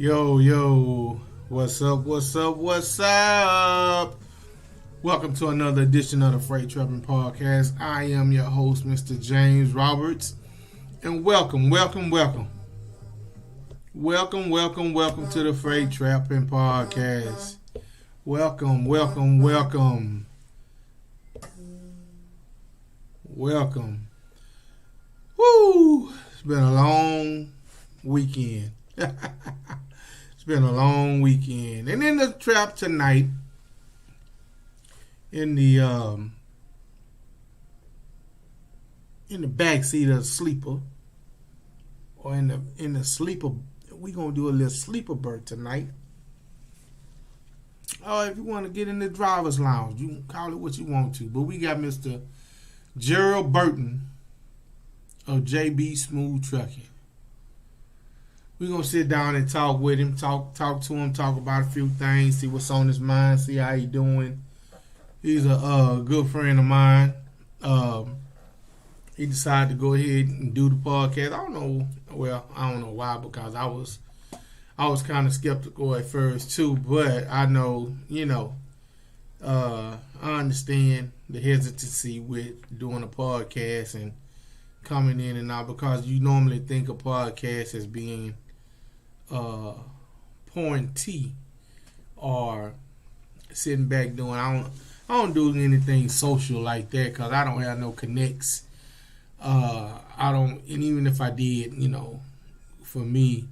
Yo, yo, what's up, what's up, what's up? Welcome to another edition of the Freight Trapping Podcast. I am your host, Mr. James Roberts, and welcome to the Freight Trapping Podcast. Welcome. Woo! It's been a long weekend. It's been a long weekend. And in the trap tonight, in the back seat of the sleeper, or in the sleeper, we gonna do a little sleeper berth tonight. Oh, if you want to get in the driver's lounge, you can call it what you want to. But we got Mr. JERALD BURTON of JB Smooth Trucking. We're going to sit down and talk with him, talk to him, talk about a few things, see what's on his mind, see how he doing. He's a good friend of mine. He decided to go ahead and do the podcast. I don't know why, because I was kind of skeptical at first too, but I know, I understand the hesitancy with doing a podcast and coming in and out, because you normally think a podcast as being pouring tea or sitting back doing. I don't do anything social like that, because I don't have no connects. And even if I did, for me,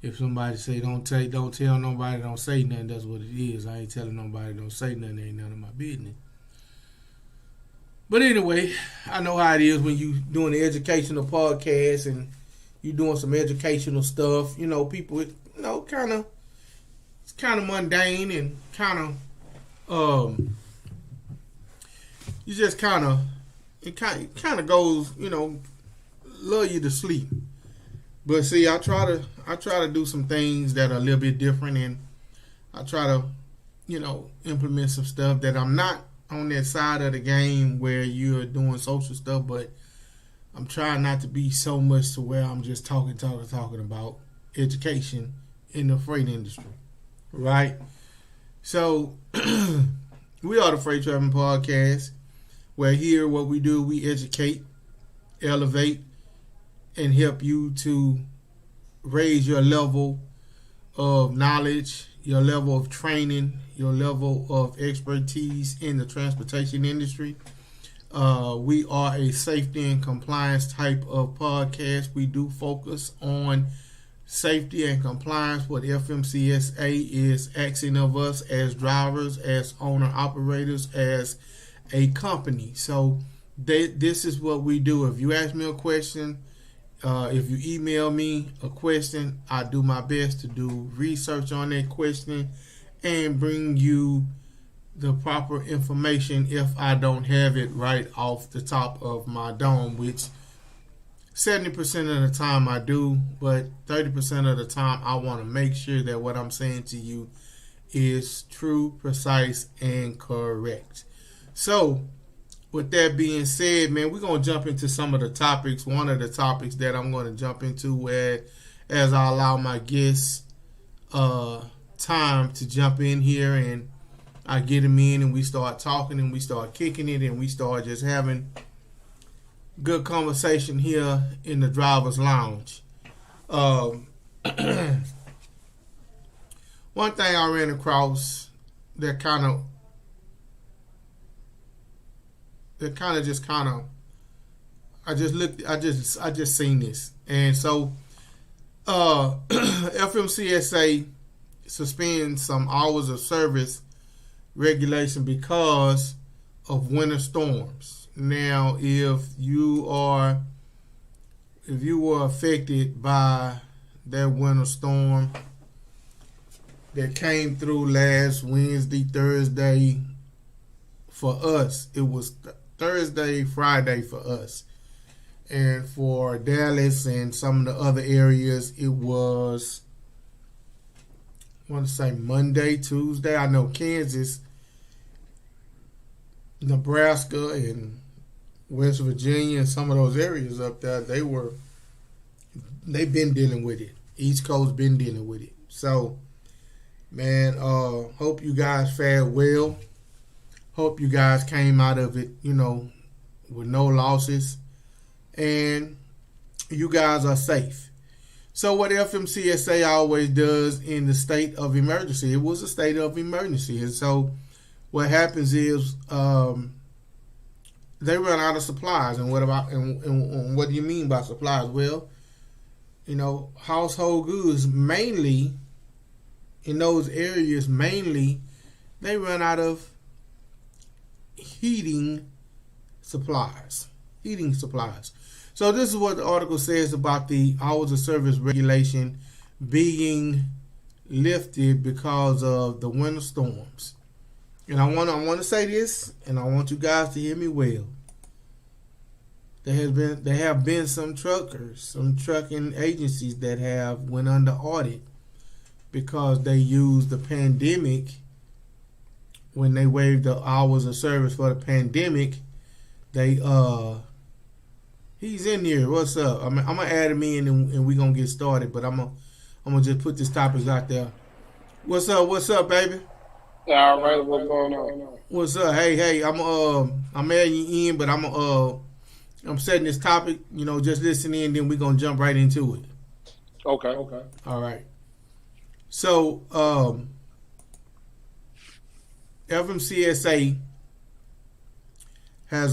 if somebody say don't tell nobody, don't say nothing, that's what it is. I ain't telling nobody don't say nothing, ain't none of my business. But anyway, I know how it is when you doing the educational podcast and you doing some educational stuff. People, it's kind of mundane and kind of, you just it kind of goes, love you to sleep. But see, I try to do some things that are a little bit different, and I try to, implement some stuff that I'm not on that side of the game where you're doing social stuff, but I'm trying not to be so much to where I'm just talking about education in the freight industry, right? So we are the Freight Trapping Podcast, where here what we do, we educate, elevate, and help you to raise your level of knowledge, your level of training, your level of expertise in the transportation industry. We are a safety and compliance type of podcast. We do focus on safety and compliance, what FMCSA is asking of us as drivers, as owner-operators, as a company. So this is what we do. If you ask me a question, if you email me a question, I do my best to do research on that question and bring you the proper information if I don't have it right off the top of my dome, which 70% of the time I do, but 30% of the time I want to make sure that what I'm saying to you is true, precise, and correct. So with that being said, man, we're going to jump into some of the topics. One of the topics that I'm going to jump into, as I allow my guests time to jump in here, and I get them in and we start talking and we start kicking it and we start just having good conversation here in the driver's lounge. One thing I ran across that I just seen this. And so FMCSA suspends some hours of service regulation because of winter storms. Now, if you were affected by that winter storm that came through last Wednesday, Thursday, for us, it was Thursday, Friday for us. And for Dallas and some of the other areas, it was, I want to say Monday, Tuesday. I know Kansas, Nebraska, and West Virginia and some of those areas up there, they've been dealing with it. East Coast been dealing with it. So, man, hope you guys fared well. Hope you guys came out of it, with no losses. And you guys are safe. So what FMCSA always does in the state of emergency, it was a state of emergency. And so what happens is they run out of supplies. And and what do you mean by supplies? Well, household goods mainly in those areas, they run out of heating supplies. So this is what the article says about the hours of service regulation being lifted because of the winter storms. And I want to say this, and I want you guys to hear me well. There have been some truckers, some trucking agencies that have went under audit because they used the pandemic when they waived the hours of service for the pandemic. They he's in here. What's up? I'm gonna add him in and we're gonna get started. But I'm gonna just put this topic out there. What's up? What's up, baby? Yeah, all right. What's going on? What's up? Hey, I'm adding you in, but I'm setting this topic. Just listen in, then we're gonna jump right into it. Okay. All right. So, FMCSA has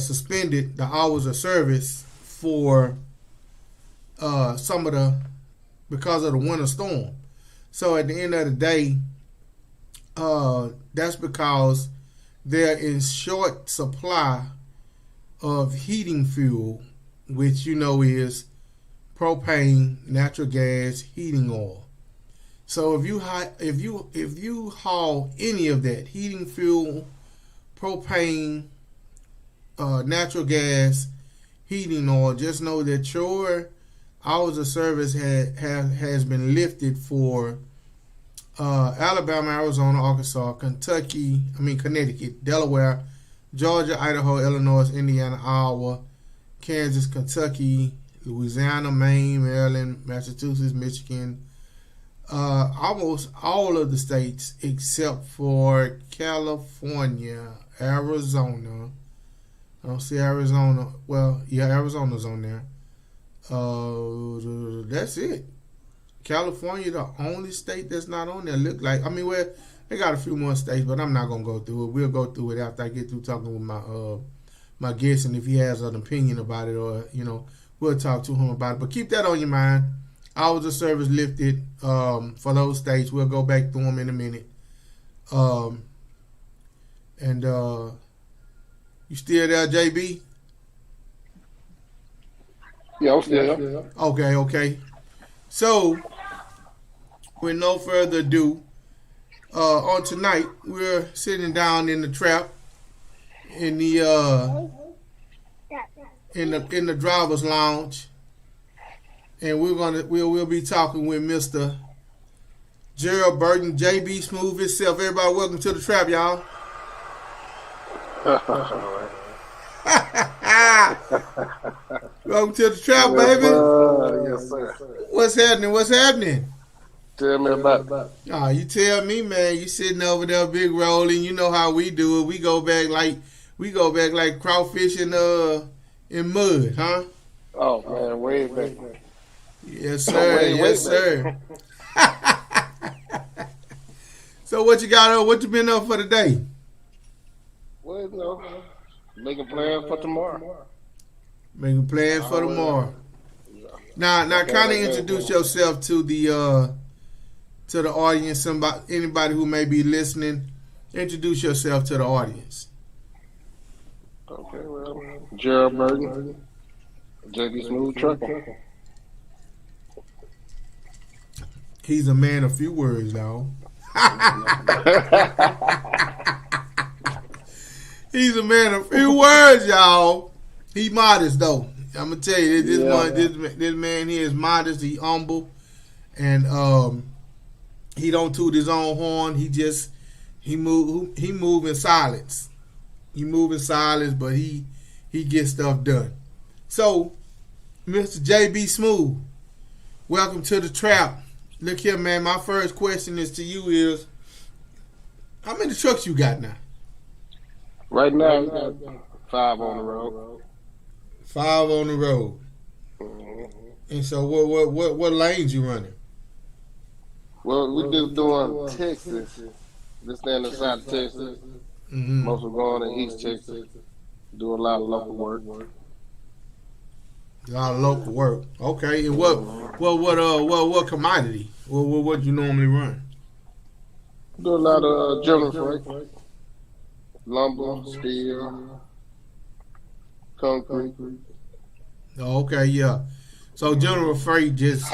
suspended the hours of service for because of the winter storm. So at the end of the day, that's because they're in short supply of heating fuel, which is propane, natural gas, heating oil. So if you haul any of that heating fuel, propane, natural gas, heating oil, just know that your hours of service has been lifted for Alabama, Arizona, Arkansas, Connecticut, Delaware, Georgia, Idaho, Illinois, Indiana, Iowa, Kansas, Kentucky, Louisiana, Maine, Maryland, Massachusetts, Michigan, almost all of the states except for California, Arizona. I don't see Arizona. Well, yeah, Arizona's on there. That's it. California, the only state that's not on there. Look like, they got a few more states, but I'm not gonna go through it. We'll go through it after I get through talking with my guest, and if he has an opinion about it, or we'll talk to him about it. But keep that on your mind. Hours of service lifted for those states. We'll go back through them in a minute. You still there, JB? Yeah, I'm still there. Okay. So, with no further ado, on tonight we're sitting down in the trap in the in the driver's lounge, and we'll be talking with Mr. JERALD Burton, JB Smooth himself. Everybody, welcome to the trap, y'all. Welcome to the trap, baby. Yes, sir. What's happening? Tell me about it. Oh, you tell me, man. You sitting over there, big rolling. You know how we do it. We go back like crawfish in mud, huh? Oh man, way back. Yes, sir. Yes, sir. So what you got up? What you been up for today? Well, making plans for tomorrow. Making plans for tomorrow. Now, kind of introduce yourself to the audience. Anybody who may be listening, introduce yourself to the audience. Okay, well, JERALD Burton, JB Smooth Trucker. He's a man of few words, y'all. He's a man of few words, y'all. He modest though. I'm gonna tell you, this man here is modest. He humble, and he don't toot his own horn. He move in silence. He move in silence, but he gets stuff done. So, Mr. JB Smooth, Welcome to the trap. Look here, man. My first question is to you is, how many trucks you got now? Right now, we got 5 on the road. 5 on the road. Mm-hmm. And so, what lanes you running? Well, we just doing Texas. This thing in the south of Texas. Mm-hmm. Most of going to East Texas. Do a lot of local work. A lot of local work. Okay. And what commodity? What you normally run? Do a lot of general freight. Lumber, steel, concrete. Oh, okay, yeah. So general freight just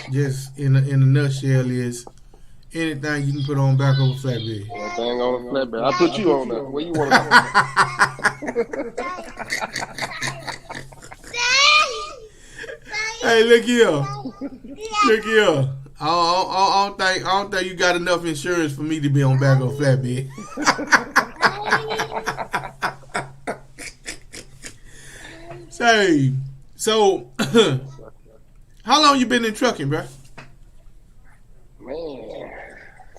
in a nutshell is anything you can put on back of a flatbed. Anything on a flatbed. I put you on there. Where you want to go? Hey, look here. Look here. I don't think you got enough insurance for me to be on back of a flatbed. Say, so how long you been in trucking, bro? Man,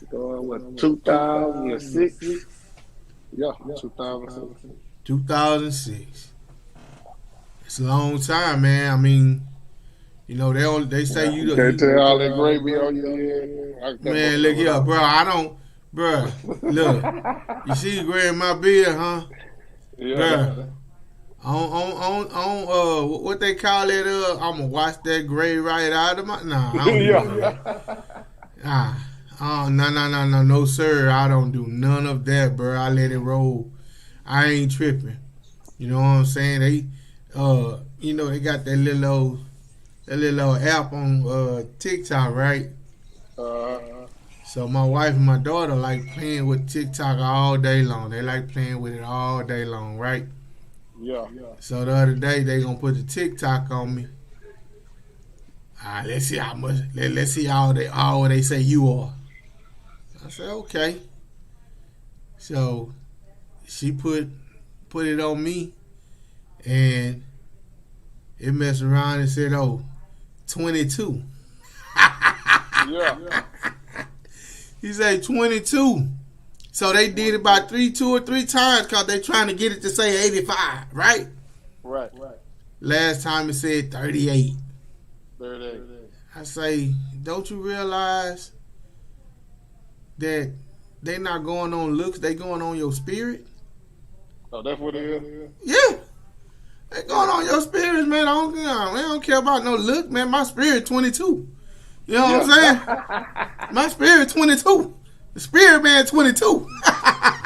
going with 2006. Yeah, 2006. 2006. It's a long time, man. I mean, you know they say you can't tell all that gravy on your head. Man, look here, bro. I don't, bro. Look, you see the gray in my beard, huh? Yeah. Bro. On what they call it? I'm gonna wash that gray right out of my. Nah, I don't do that. No, sir. I don't do none of that, bro. I let it roll. I ain't tripping. You know what I'm saying? They, you know, they got that little app on TikTok, right? So my wife and my daughter like playing with TikTok all day long. They like playing with it all day long, right? Yeah. So the other day they gonna put the TikTok on me. Let's see how much. Let's see how they say you are. I said okay. So she put it on me, and it messed around and said, 22. Yeah. He said 22. So they did it about 2 or 3 times because they trying to get it to say 85, right? Right. Last time it said 38. 38. I say, don't you realize that they not going on looks, they going on your spirit? Oh, that's what it is? Yeah. They going on your spirit, man. They don't care about no look, man. My spirit 22. You know what I'm saying? My spirit 22. The spirit man 22.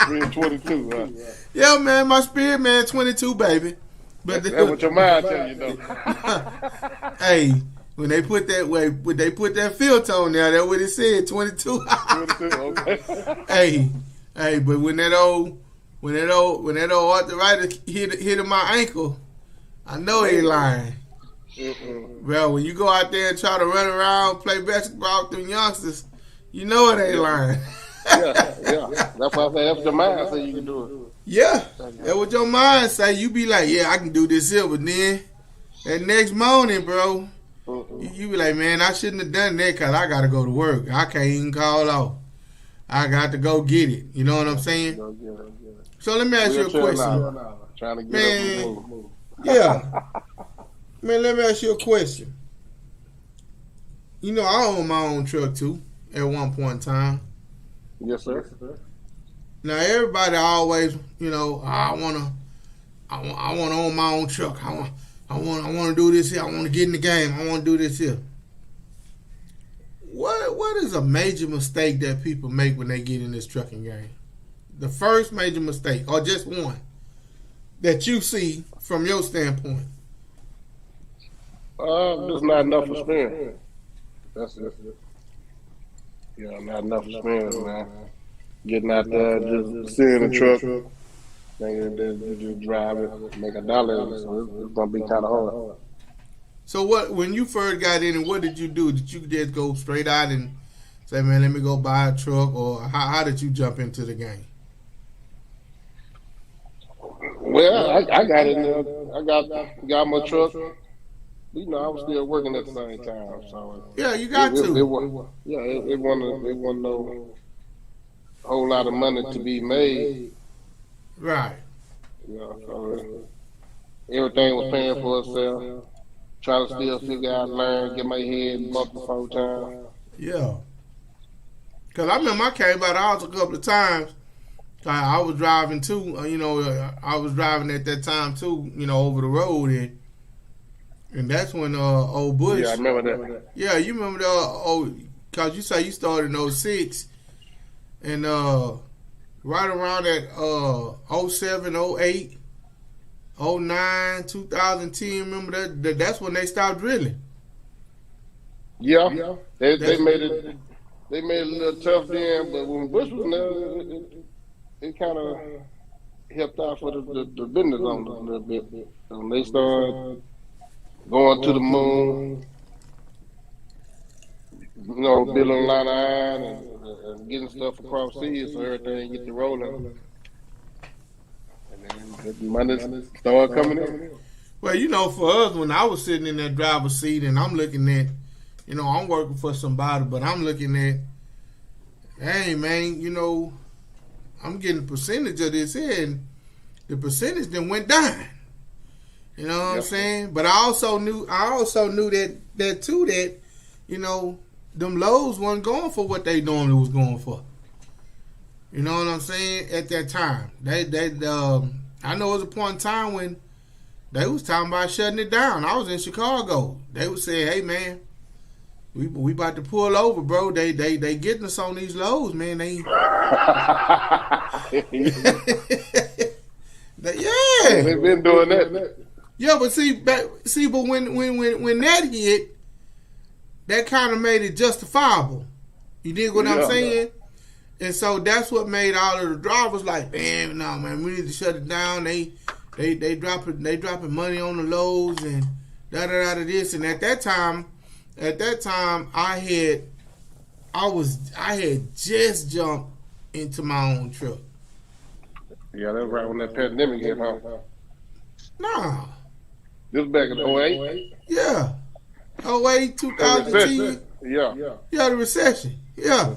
Spirit 22, huh? Yeah, man. My spirit man 22, baby. But that's what your mind tell you, though. Hey, when they put that filter on there, that's what it said, 22. 22, okay. Hey, but when that old arthritis hit my ankle, I know he ain't lying. Well, when you go out there and try to run around, play basketball with them youngsters, you know it ain't lying. Yeah. That's why I say that's what your mind say you can do it. Yeah, that's what your mind say. You be like, yeah, I can do this here, but then that next morning, bro, you be like, man, I shouldn't have done that because I got to go to work. I can't even call off. I got to go get it. You know what I'm saying? So let me ask you a question. Trying to get man, yeah. Man, let me ask you a question. You know, I own my own truck too at one point in time. Yes, sir. Now everybody always, you know, I wanna own my own truck. I wanna do this here. I wanna get in the game. I wanna do this here. What is a major mistake that people make when they get in this trucking game? The first major mistake, or just one, that you see from your standpoint? There's not enough experience. That's it. Yeah, not enough experience, man. Getting out there, just seeing the truck, thinking that you just drive it, make $1, so it's gonna be kind of hard. So when you first got in, and what did you do? Did you just go straight out and say, man, let me go buy a truck, or how did you jump into the game? Well, I got in there. I got my truck. I was still working at the same time, so Yeah, you got it to. was it wasn't no whole lot of money to be made. Right. So everything was paying for itself. Trying to still figure out, learn, get my head bumped the 4 times. Yeah. Cause I remember I came by the house a couple of times. I was driving too. I was driving at that time too. Over the road, and that's when old Yeah, I Bush. remember that. Yeah, you remember the cause you say you started in '06, and right around that '07, '08, '09, 2010. Remember that's when they stopped drilling. Yeah, they That's made it. They made it a little tough then, but when Bush was there, it kind of helped out for the business on a little bit. So when they started going to the moon, building a line of iron and getting stuff across seas so everything get to rolling, and then the money started coming in. well, for us when I was sitting in that driver's seat and I'm looking at, I'm working for somebody, but I'm looking at, hey man, I'm getting a percentage of this here, and the percentage then went down. You know what I'm saying? But I also knew that too, that them lows wasn't going for what they normally was going for. You know what I'm saying? At that time, I know it was a point in time when they was talking about shutting it down. I was in Chicago. They was saying, "Hey man, we about to pull over, bro. They getting us on these lows, man. They yeah, They've been doing that. yeah, but but when that hit, that kind of made it justifiable. You dig what I'm saying? And so that's what made all of the drivers like, man, no, man, we need to shut it down. They dropping money on the lows and da da da this. And at that time, I had just jumped into my own truck. Yeah, that was right when that pandemic hit, huh? Nah. This was back in '08? Yeah. 08, 2010. Yeah. Yeah, the recession. Yeah.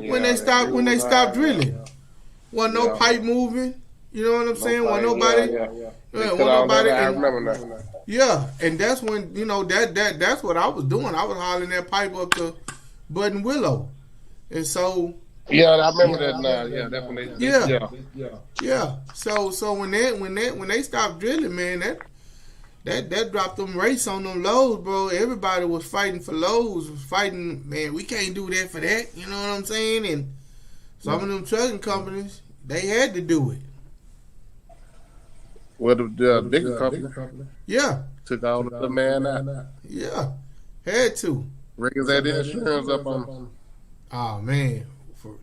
When they stopped drilling. Wasn't no pipe moving. You know what I'm saying? Wasn't nobody. Wasn't nobody. I remember that. Yeah, and that's when that's what I was doing. I was hauling that pipe up to Button Willow, and so yeah, I remember that now. Yeah, that's when they yeah. So when they stopped drilling, man, that dropped them rates on them lows, bro. Everybody was fighting for lows, was fighting. Man, we can't do that for that. You know what I'm saying? And some of them trucking companies, they had to do it. Well, the bigger company, yeah, took all the man out. Yeah, had to. Riggers had the insurance up on them. Oh man,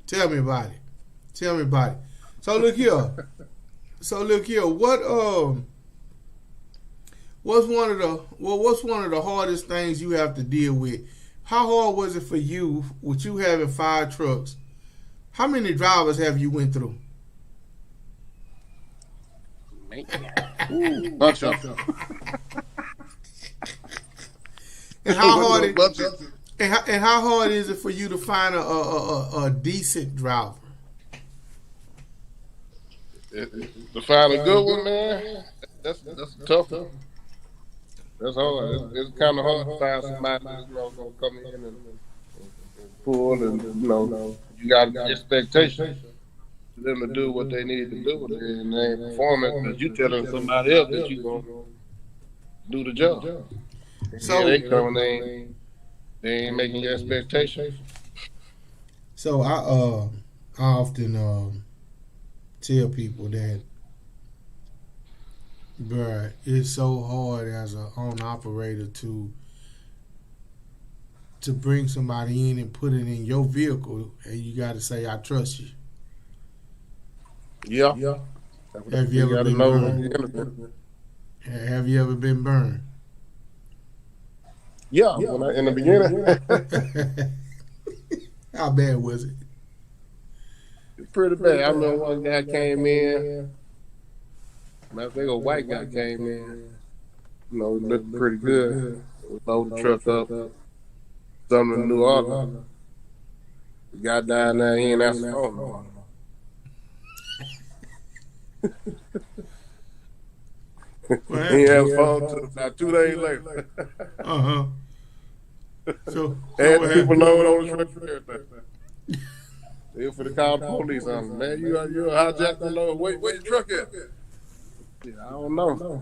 tell me about it. Tell me about it. So look here. What's one of the hardest things you have to deal with? How hard was it for you with you having 5 trucks? How many drivers have you went through? Bunch of them. And how hard is it for you to find a decent driver? To find a good one, man, that's a tough one. That's hard. It's kind of hard to find somebody that's gonna come in and pull, and you got an expectation for them to do what they need to do, and they ain't performing because you telling somebody else that you gonna do the job. So they come and they ain't making your expectations. So I often tell people that, bruh, it's so hard as an owner operator to bring somebody in and put it in your vehicle, and you got to say, I trust you. Yeah. Have you ever been burned? Have you ever been burned? Yeah. In the beginning. How bad was it? Pretty bad. I remember one guy came in. I think a white guy came in. it looked pretty good. We load the truck up, something in New Orleans. We got down there, he ain't answer the phone no more. He ain't answer the phone till about 2 days later. Uh-huh. So Had what people happened? load on the truck and everything. They were finna call the police on him. Man, you hijacked the load. Where your truck at? Yeah, I don't know.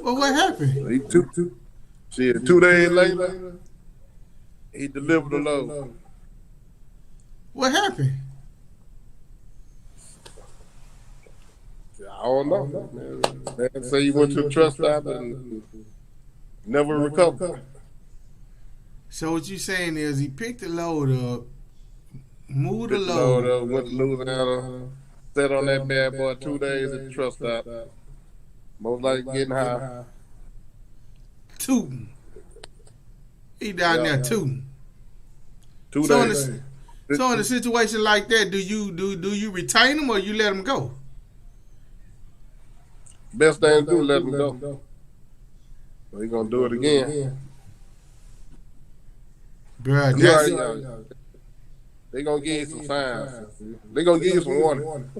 Well, what happened? He 2 days later, he delivered the load. What happened? I don't know. Man say he went to the truck stop and never recovered. So what you saying is he picked the load up, moved the Picked the load. load up, went to Louisiana, sat on that bad boy 2 days at the truck stop. Most likely getting high. Tooting. He down there tooting. 2 So days. in a situation like that, do you retain him or you let him go? Best thing to do, let him go. So he gonna do it again. Bruh, They gonna give you some signs. They gonna give you some warning.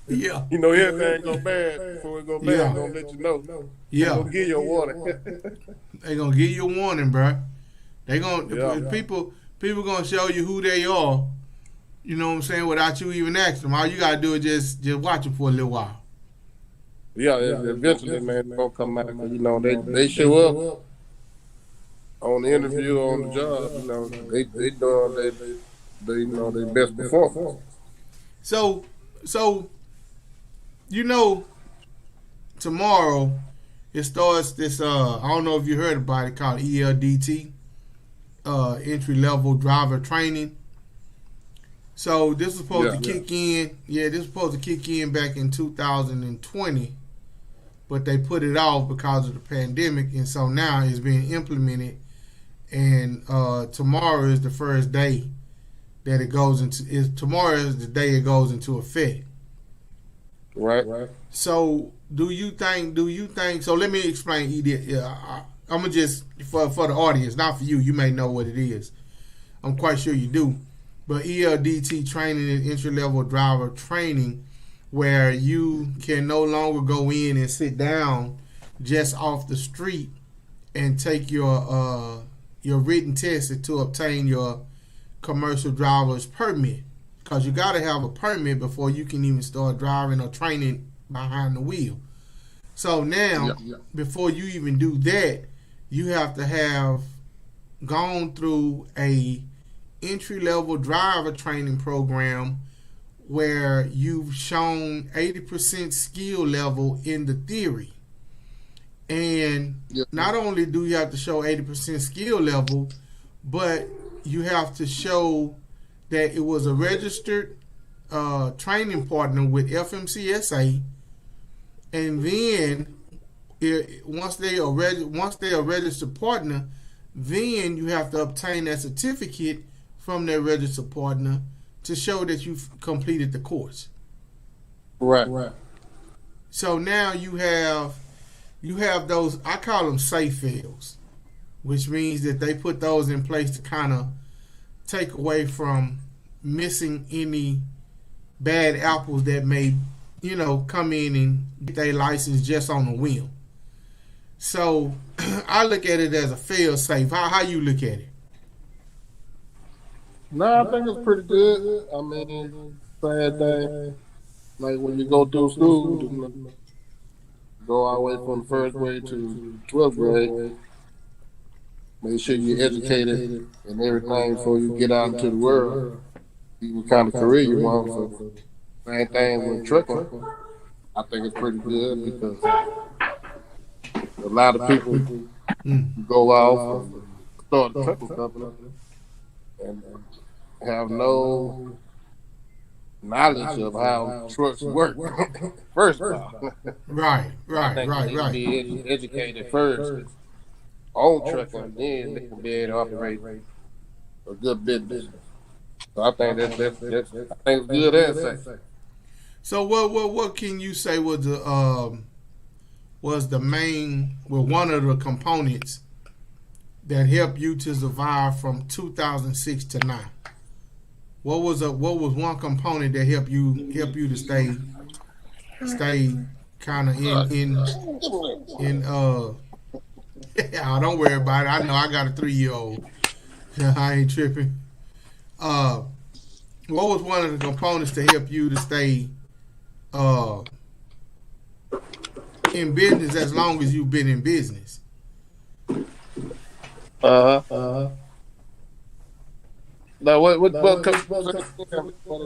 yeah. You know everything go bad before it go bad. Yeah. They gonna let you know. Yeah. They gonna give you a warning. They gonna give you a warning, bruh. They gonna people gonna show you who they are. You know what I'm saying? Without you even asking them, all you gotta do is just watch them for a little while. Yeah, eventually, man, it's gonna come out. You know, they show up on the interview, on the job. You know, they doing their best performance. So tomorrow it starts this. I don't know if you heard about it, called ELDT, entry level driver training. So this was supposed to kick in. Yeah, this was supposed to kick in back in 2020, but they put it off because of the pandemic, and so now it's being implemented. And tomorrow is the first day that it goes into. Tomorrow is the day it goes into effect. Right. So do you think? So let me explain. I'm gonna just for the audience, not for you. You may know what it is. I'm quite sure you do. But ELDT training is entry level driver training, where you can no longer go in and sit down just off the street and take your written test to obtain your commercial driver's permit, because you got to have a permit before you can even start driving or training behind the wheel. So now, before you even do that, you have to have gone through a entry-level driver training program where you've shown 80% skill level in the theory. And not only do you have to show 80% skill level, but you have to show that it was a registered training partner with FMCSA, and then once they are a registered partner, then you have to obtain that certificate from their registered partner to show that you've completed the course. Right. So now you have those, I call them safe fails, which means that they put those in place to kind of take away from missing any bad apples that may, come in and get their license just on a whim. So I look at it as a fail safe. How you look at it? No, I think it's pretty good. I mean, same thing. Like when you go through school, go all the way from the first grade to 12th grade. Make sure you're educated and everything before you get out into the world. See what kind of career you want. So, same thing with trucking. I think it's pretty good because a lot of people go off and start a trucking company and have no knowledge of how trucks work. First of all, right. Be educated first on trucking, then they can be able to operate a good business. So I think that's good and safe. So what can you say was the was one of the components that helped you to survive from 2006 to now? What was one component that helped you to stay kind of in don't worry about it. I know I got a 3-year-old. I ain't tripping. What was one of the components to help you to stay in business as long as you've been in business? Now what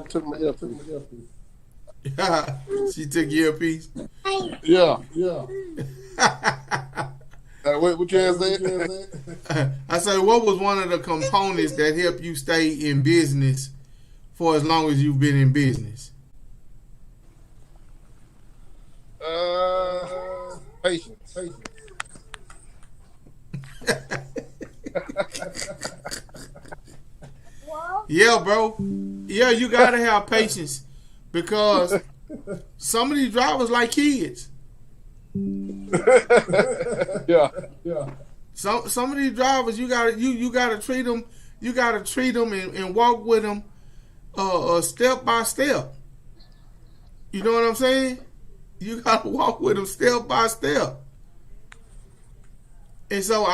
took my earpiece? She took your earpiece? Yeah. What you saying? I said, what was one of the components that helped you stay in business for as long as you've been in business? Patience. Yeah, bro. Yeah, you gotta have patience because some of these drivers like kids. Yeah. Some of these drivers you gotta treat them. You gotta treat them and walk with them, step by step. You know what I'm saying? You gotta walk with them step by step. And so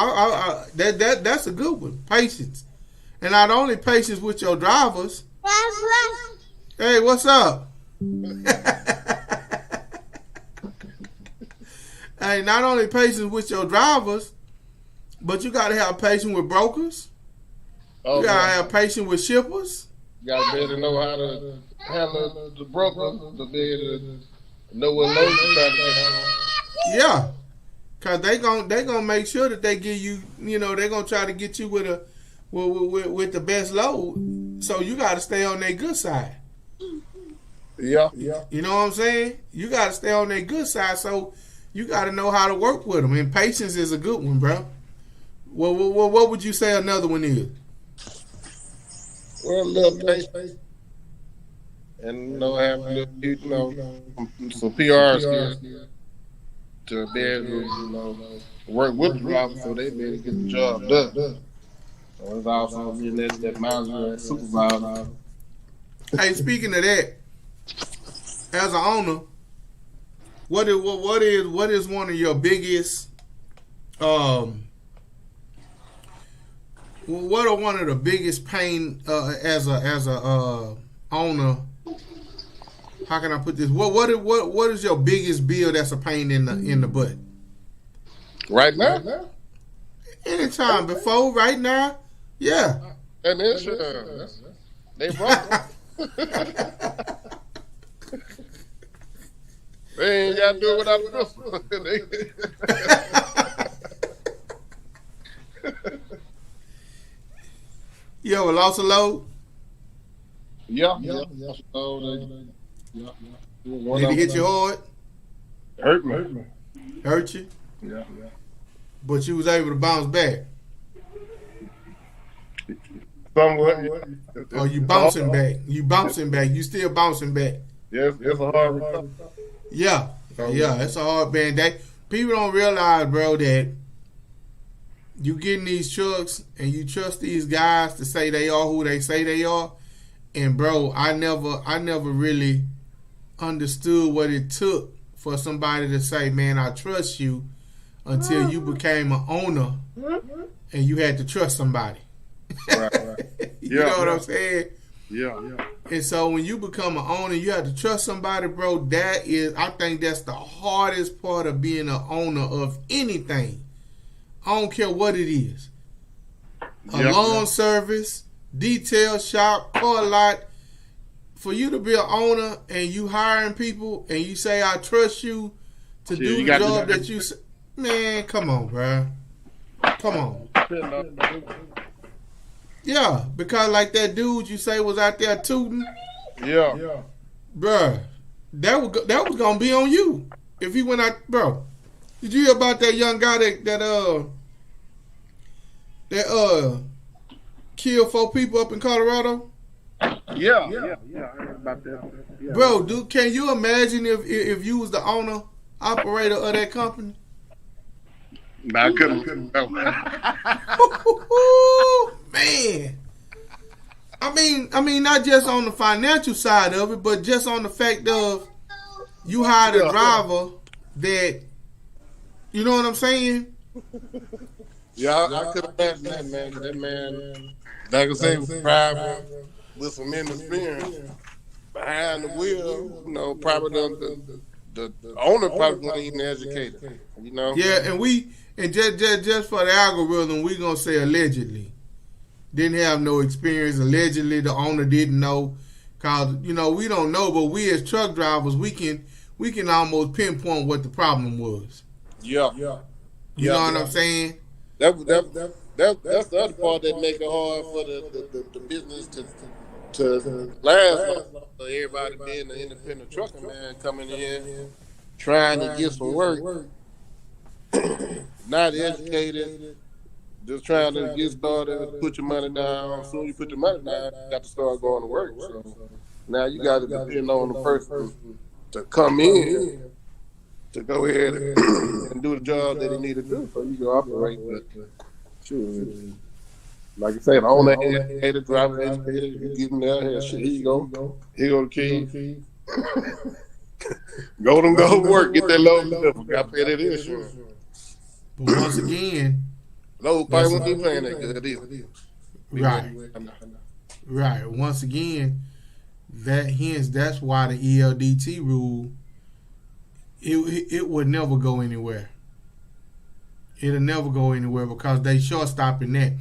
that's a good one. Patience. And not only patience with your drivers. Hey, what's up? Hey, not only patience with your drivers, but you got to have patience with brokers. You got to have patience with shippers. You got to be able to know how to handle the broker, to be able to know what load you're trying to get on. Yeah. Because they gonna make sure that they give you, they're going to try to get you with the best load. So you got to stay on their good side. Yeah. You know what I'm saying? You got to stay on their good side, so you got to know how to work with them. And patience is a good one, bro. Well, what would you say another one is? Well, a little patience. And have a little, some PR skills to be able to, work with the drivers so they be able to get the job done. So it's also being that manager and supervisor. Hey, speaking of that, as an owner, what is one of your biggest what are one of the biggest pain as a owner? How can I put this? What is your biggest bill that's a pain in the butt? Right now? Anytime before, right now, yeah. And insurance, they broke. They ain't got to do it without the Christmas. You ever lost a load? Yeah. Did it hit you hard? Hurt me. Hurt you? Yeah. But you was able to bounce back. Somewhat. Or you bouncing back. You bouncing back. You still bouncing back. Yes, it's a hard recovery. Yeah, it's a hard band. People don't realize, bro, that you get in these trucks and you trust these guys to say they are who they say they are. And bro, I never really understood what it took for somebody to say, man, I trust you, until you became an owner and you had to trust somebody. Right. You know what I'm saying? Yeah. And so when you become an owner, you have to trust somebody, bro. I think that's the hardest part of being an owner of anything. I don't care what it is. A lawn service, detail shop, car lot. For you to be an owner and you hiring people and you say, I trust you to do the job that you say. Man, come on, bro. Come on. Yeah, because like that dude you say was out there tooting. Yeah. Bruh, that was gonna be on you if he went out, bro. Did you hear about that young guy that killed 4 people up in Colorado? Yeah. I heard about that. Yeah. Bro, dude, can you imagine if you was the owner? operator of that company? Nah, I couldn't. No. Man. I mean, not just on the financial side of it, but just on the fact of you hired a driver that, you know what I'm saying? Yeah, I could imagine that, man. That man, like I say, was driving with some experience behind the wheel. You know, probably the owner probably wasn't even educated. You know. Yeah, and just for the algorithm, we gonna say allegedly. Didn't have no experience. Allegedly, the owner didn't know, cause you know we don't know, but we as truck drivers, we can almost pinpoint what the problem was. Yeah. You know what I'm saying? That's the other part that make it hard for the business to last. Everybody being an independent trucker, man, coming in trying to get some work, not educated. Just trying to get started, put your money down. As soon as you put your money down, you got to start going to work. So now you got to depend on the person to come in to go ahead and do the job that he need to do so you can operate. But sure, like I said, the owner educated, driver educated, you give him there, shit, here you go. Here go the key. Go to work, get that load, got to pay that insurance. But once again, low probably won't be playing that good either. Right. Once again, that's why the ELDT rule it would never go anywhere. It'll never go anywhere because they short stopping that.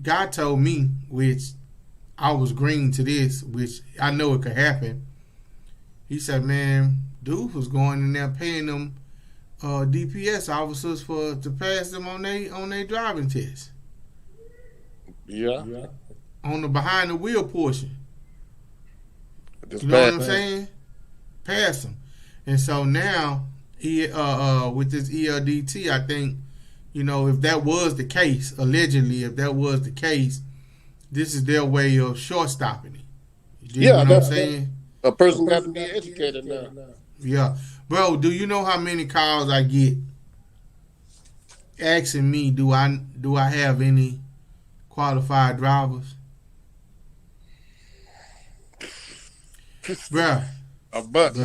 God told me, which I was green to this, which I know it could happen. He said, man, dude was going in there paying them DPS officers to pass them on their driving test. Yeah. On the behind the wheel portion. Just you know what I'm saying? Pass them. And so now, with this ELDT, I think, you know, if that was the case, allegedly, if that was the case, this is their way of short stopping it. You know what I'm saying? A person got to be educated now. Yeah. Bro, do you know how many calls I get asking me, do I have any qualified drivers? Bruh. A bunch.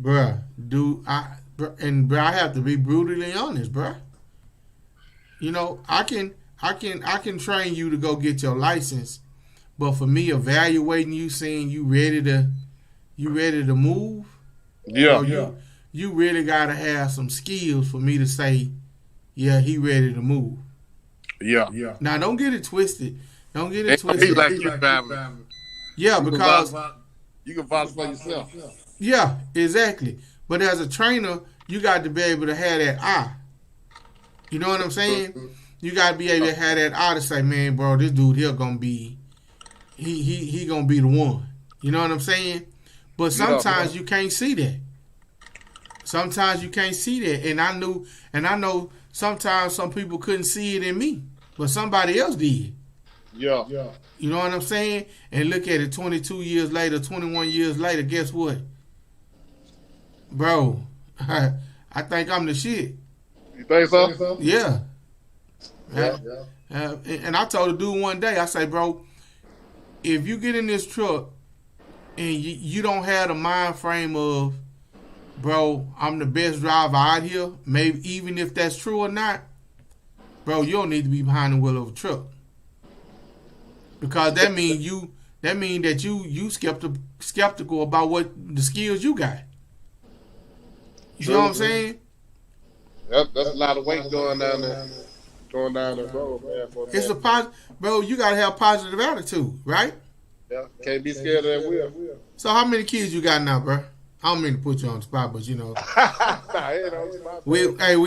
Bruh, I have to be brutally honest, bruh. You know, I can train you to go get your license, but for me evaluating you, saying you ready to move, you really gotta have some skills for me to say, yeah, he ready to move. Yeah. Now don't get it twisted. He like you driving. Yeah, because you can vouch for yourself. Yeah, exactly. But as a trainer, you got to be able to have that eye. You know what I'm saying? You got to be able to have that eye to say, man, bro, this dude here gonna be, he gonna be the one. You know what I'm saying? But sometimes you can't see that. Sometimes you can't see that, and I know sometimes some people couldn't see it in me, but somebody else did. Yeah. You know what I'm saying? And look at it, 22 years later, 21 years later, guess what? Bro, I think I'm the shit. You think so? Yeah. And I told a dude one day, I say, bro, if you get in this truck and you don't have the mind frame of, bro, I'm the best driver out here, maybe even if that's true or not, bro, you don't need to be behind the wheel of a truck. Because that mean that you skeptical about what the skills you got. You know what I'm saying? That's a lot of weight going down the road, man. It's bro, you gotta have positive attitude, right? Yeah, can't be scared of that wheel. So how many kids you got now, bro? I don't mean to put you on the spot, but you know. We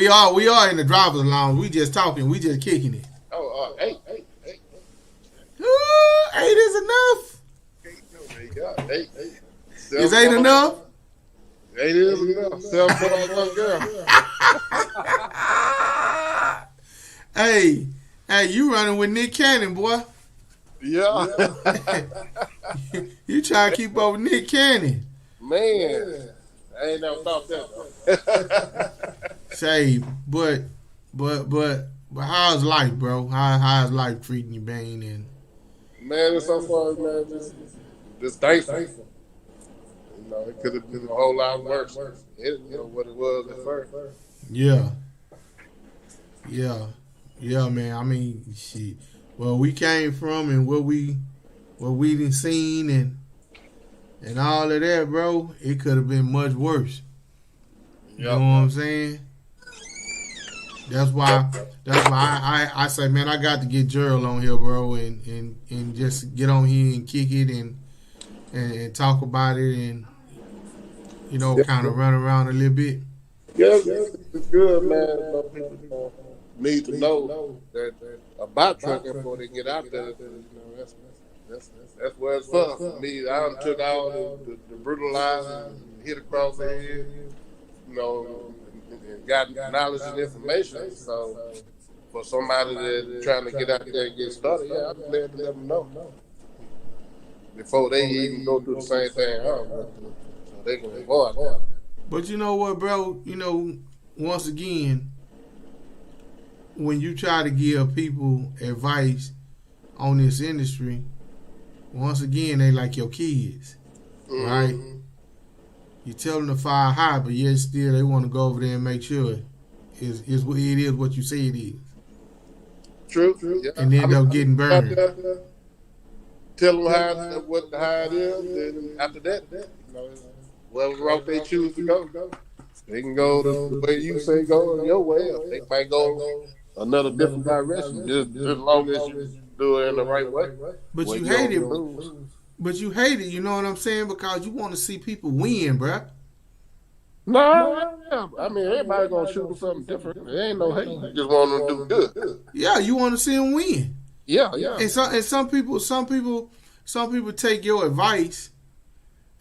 are in the driver's lounge. We just talking, we just kicking it. Eight. Ooh, 8 is enough. Eight. Is 8 enough? 8 is enough. 7 for that one girl. Hey, you running with Nick Cannon, boy. Yeah. You trying to keep up with Nick Cannon. Man. I ain't never thought that though. Say, but how's life, bro? How's life treating you, Bane? And Man, it's so far, man, just thankful. You know, it could have been a whole lot worse. It, you know what it was at first. yeah, yeah, man. I mean, shit. Well, we came from and what we done seen and all of that, bro. It could have been much worse. You know what I'm saying? That's why. That's why I say, man, I got to get Gerald on here, bro, and just get on here and kick it and talk about it and kind of run around a little bit. Yeah, it's good, man. People need to know that about trucking before they get out there. You know, that's where it's for me. I done took all the brutalized and hit across the head, you know, and got knowledge and information. So for somebody that's trying to get out there and get started, yeah, I'm glad to let them know before they even go through the same thing, so they can avoid that. But you know what, bro? Once again, when you try to give people advice on this industry, once again, they like your kids, right? You tell them to fire high, but yet still they want to go over there and make sure it is what you say it is. True. Yeah. And then end up getting burned. Tell them how it is, and after that, whatever route they choose to go, they can go the way you say go, your way. Or they might go another different direction, just as long as you do it in the right way. But you hate it. But you hate it, you know what I'm saying? Because you want to see people win, bruh. No, I mean, everybody going to shoot for something different. There ain't no hate. You just want them to do good. Yeah, you want to see them win. Yeah. And some people take your advice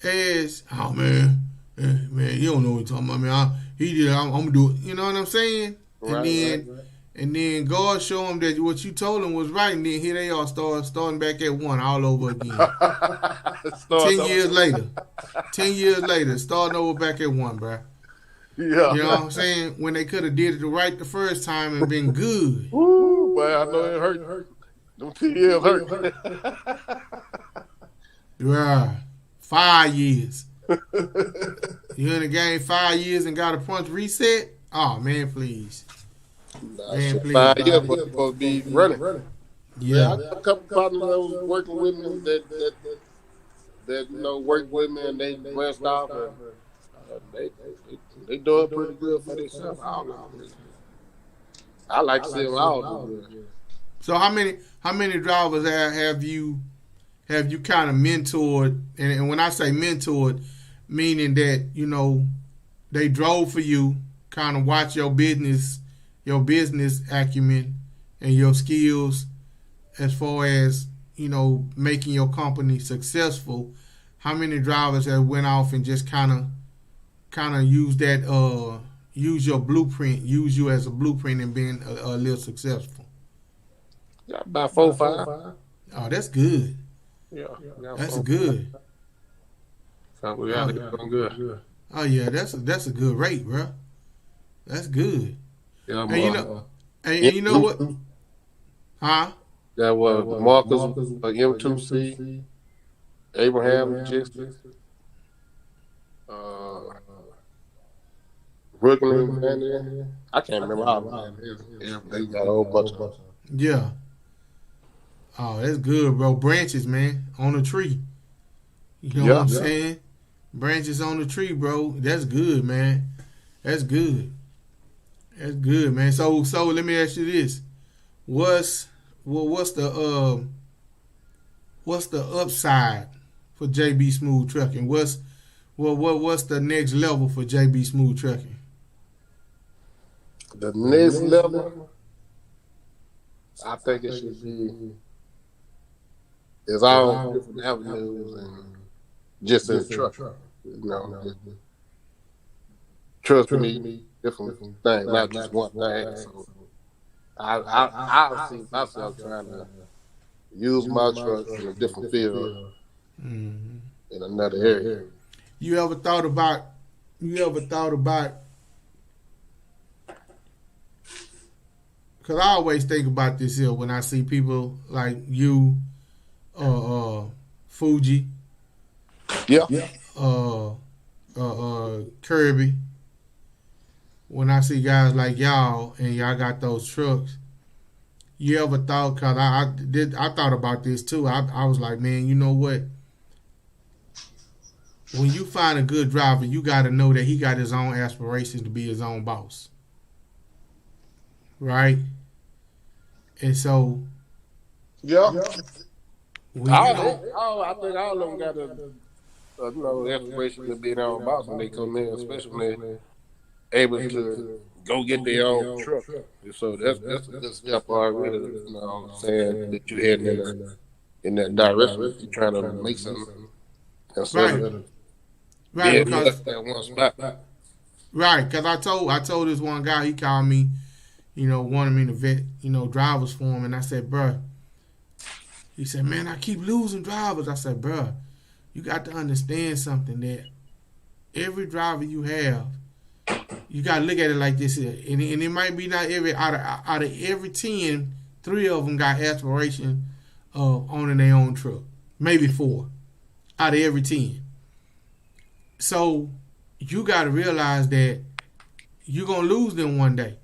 as, oh man, you don't know what you're talking about, man. I'm gonna do it. You know what I'm saying? Right. And then God show them that what you told them was right, and then here they are starting back at one all over again. 10 years later, starting over back at one, bro. Yeah. You know what I'm saying? When they could have did it right the first time and been good. Woo, but I know it hurt. Them 10 years hurt. Yeah. 5 years. You in the game 5 years and got a punch reset? Oh, man, please. Man, please. 5 years, but supposed to be running. Yeah. I got a couple partners that was working with me that worked with me and they branched off and they doing pretty good for themselves. I don't know. I like to see them all do good. So how many drivers have you kind of mentored? And when I say mentored, meaning that they drove for you, kind of watch your business acumen and your skills as far as making your company successful. How many drivers have went off and just kind of use that use your blueprint, use you as a blueprint and being a little successful? Yeah, about 4 or 5. Oh, that's good. Yeah, that's good. So we got doing good. Oh yeah, that's a good rate, bro. That's good. Yeah, and you know what? Huh? That was Marcus M2C, Abraham Logistics, Brooklyn. I can't remember all of them. They got a whole bunch of them. Yeah. Oh, that's good, bro. Branches, man, on a tree. You know what I'm saying? Branches on the tree, bro. That's good, man. That's good. That's good, man. So let me ask you this: what's the upside for JB Smooth Trucking? What's the next level for JB Smooth Trucking? The next level, I think it should be its own different avenues and just in truck. Trust me, different things, not just one thing. So I see myself trying to use my truck in a different field in another area. You ever thought about you ever thought about? Because I always think about this here when I see people like you, Fuji, Yeah. uh, Kirby. When I see guys like y'all and y'all got those trucks, you ever thought? Cause I thought about this too. I was like, man, you know what? When you find a good driver, you got to know that he got his own aspirations to be his own boss, right? And so, Yeah. when you know, I think all of them got a aspiration to be their own boss when they come in, especially when they're able to go get their own truck. So that's a good step already. You know what I'm saying? That you're heading in that direction. You're trying to make something instead right, of right, being because left at one spot. right, because I told this one guy, he called me, wanted me to vet, drivers for him, and I said, bruh, he said, man, I keep losing drivers. I said, bruh, you got to understand something, that every driver you have, you got to look at it like this here. And it might be not every, out of every 10, 3 of them got aspiration of owning their own truck. Maybe 4 out of every 10. So you got to realize that you're going to lose them one day.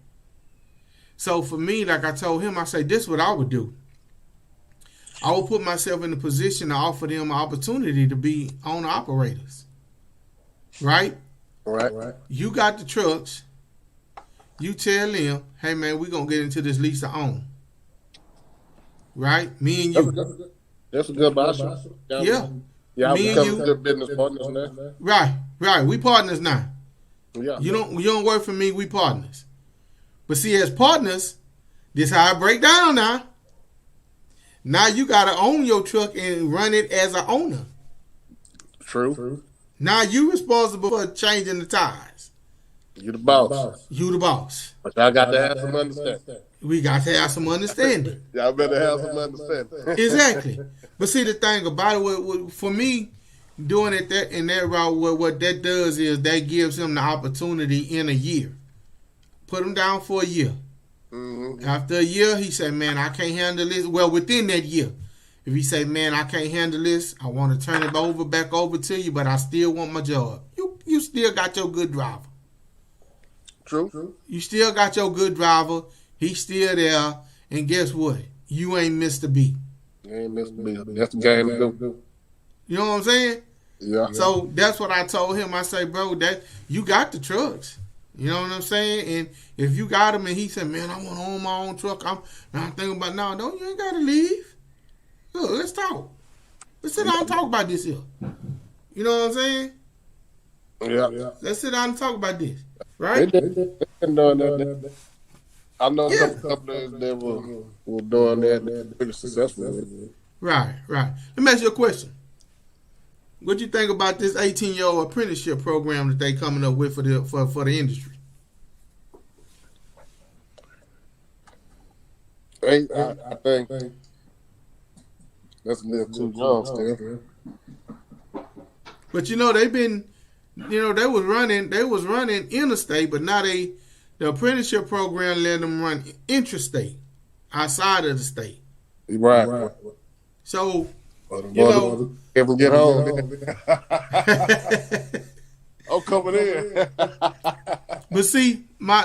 So for me, like I told him, I say, this is what I would do. I would put myself in a position to offer them an opportunity to be owner operators. Right? Right. You got the trucks. You tell them, hey man, we're going to get into this lease to own. Right? Me and you. That's a good boss. Yeah. Yeah, me we and you. good business partners now. Right. We partners now. Yeah. You don't work for me, we partners. But see, as partners, this how I break down now. Now you got to own your truck and run it as an owner. True. Now you responsible for changing the tires. You the boss. You the boss. But y'all got to have some understanding. We got to have some understanding. Y'all better have some understanding. Exactly. But see, the thing about it, for me, doing it in that route, what that does is that gives him the opportunity in a year. Put him down for a year. Mm-hmm. After a year, he said, man, I can't handle this. Well, within that year, if he say, man, I can't handle this, I want to turn it back over to you, but I still want my job. You still got your good driver. True. You still got your good driver. He's still there. And guess what? You ain't missed a beat. You ain't missed a beat. That's the game to do. You know what I'm saying? Yeah. So that's what I told him. I say, bro, that you got the trucks. You know what I'm saying? And if you got them and he said, man, I want to own my own truck. I'm thinking about, no, you ain't got to leave. Look, let's talk. Let's sit down and talk about this here. You know what I'm saying? Yeah. Let's sit down and talk about this. Right? I know a couple that were doing that pretty successful. Right. Let me ask you a question. What do you think about this 18-year-old apprenticeship program that they coming up with for the industry? I think that's a little too young still. But they've been, they was running interstate, but now the apprenticeship program let them run intrastate, outside of the state. Right. So, ever get home. I'm coming in. But see, my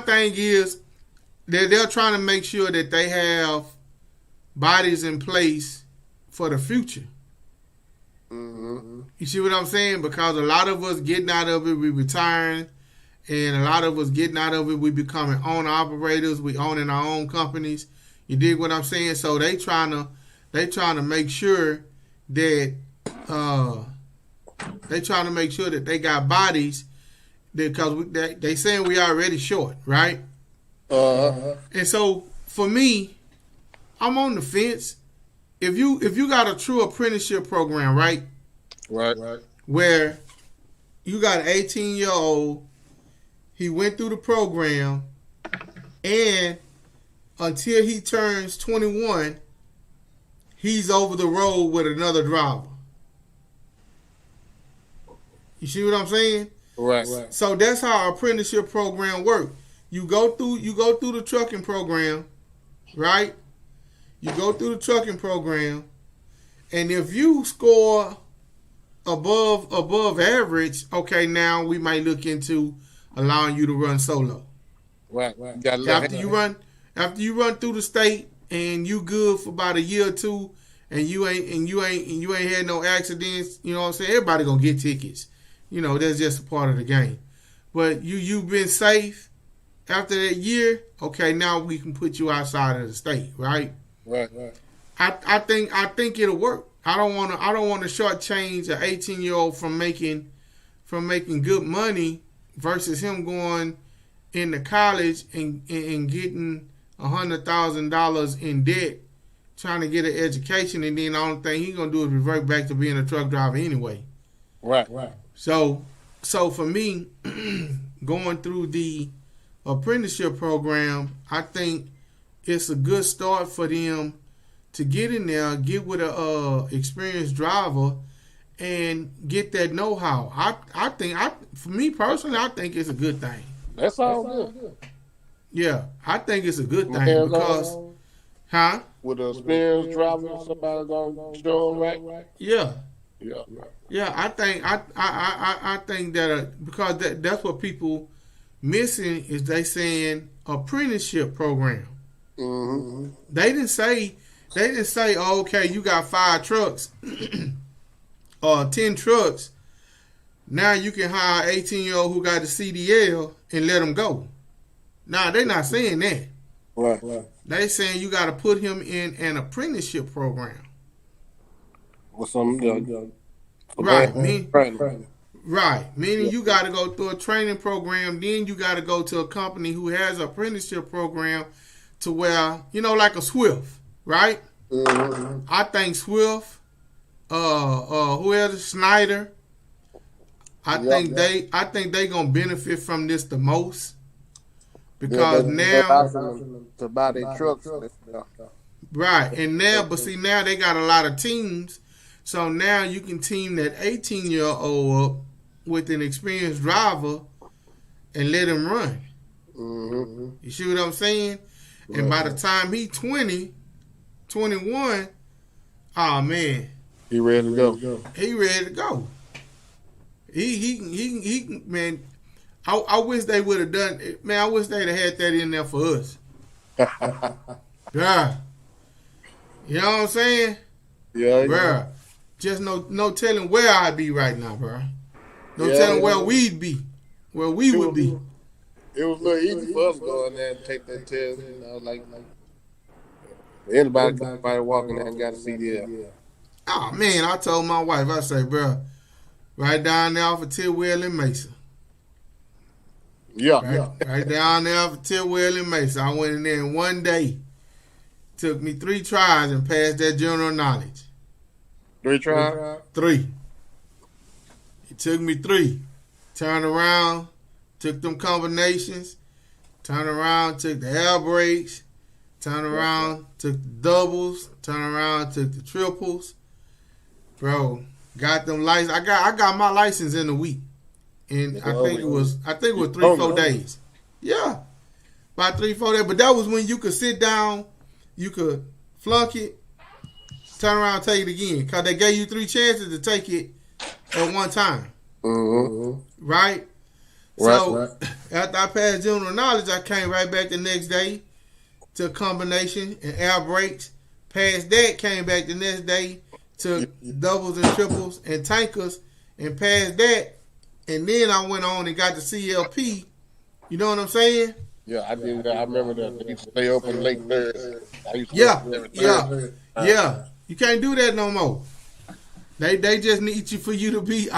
thing is that they're trying to make sure that they have bodies in place for the future. Mm-hmm. You see what I'm saying? Because a lot of us getting out of it, we retiring, and a lot of us getting out of it, we becoming owner operators. We owning our own companies. You dig what I'm saying? So they trying to make sure that they got bodies, because they saying we already short, right? And so for me, I'm on the fence. If you got a true apprenticeship program, right? Right. Where you got an 18-year-old, he went through the program, and until he turns 21, he's over the road with another driver. You see what I'm saying? Right. So that's how our apprenticeship program works. You go through the trucking program, right? You go through the trucking program, and if you score above average, okay, now we might look into allowing you to run solo. Right. After you run through the state and you good for about a year or two, and you ain't had no accidents, you know what I'm saying? Everybody gonna get tickets. You know, that's just a part of the game. But you've been safe after that year, okay, now we can put you outside of the state, right? Right. I think it'll work. I don't want to shortchange an 18-year-old from making good money versus him going into college and getting $100,000 in debt, trying to get an education, and then the only thing he's gonna do is revert back to being a truck driver anyway. Right. So for me, going through the apprenticeship program, I think it's a good start for them to get in there, get with a experienced driver, and get that know-how. I think for me personally, I think it's a good thing. That's all good. Yeah, I think it's a good thing because, with a experienced driver, somebody gonna show them right. Yeah. Yeah. Yeah, I think that because that's what people missing is they saying apprenticeship program. Mm-hmm. They didn't say, oh, okay, you got 5 trucks or 10 trucks. Now you can hire an 18-year-old who got a CDL and let him go. Nah, they're not saying that. Right. They saying you got to put him in an apprenticeship program. With some Right. Meaning you got to go through a training program. Then you got to go to a company who has an apprenticeship program to where, like a Swift, right? Mm-hmm. I think Swift, whoever, Snyder, I think they gonna benefit from this the most because now to buy their trucks, right? And now, but see, now they got a lot of teams, so now you can team that 18-year-old up with an experienced driver and let him run. Mm-hmm. You see what I'm saying? Right. And by the time he 20, 21, oh man, he ready to go. He ready to go. He man, I wish they would have done it. Man, I wish they'd have had that in there for us. Yeah. You know what I'm saying? Yeah. Bruh. Just no telling where I'd be right now, bro. No telling where we'd be. Where we would be. It was a little easy for us to go in there and take that test, like anybody walking there and got a CDL. Oh man, I told my wife, I say, bro, right down there off of Tidwell and Mesa. Yeah. Right down there off of Tidwell and Mesa. I went in there in one day. Took me 3 tries and passed that general knowledge. 3 tries? 3. It took me 3. Turned around, took them combinations, turned around, took the air brakes, turned around, took the doubles, turned around, took the triples. Bro, got them license. I got my license in a week. And I think it was 3-4 days. Yeah. About 3-4 days. But that was when you could sit down, you could flunk it, turn around and take it again. Because they gave you 3 chances to take it at one time. Mm-hmm. Right? So after I passed general knowledge, I came right back the next day to combination and air brakes. Passed that, came back the next day to doubles and triples and tankers and passed that. And then I went on and got the CLP. You know what I'm saying? Yeah, I did that. I remember that. They used to stay open late Thursday. Yeah. You can't do that no more. They just need you for you to be.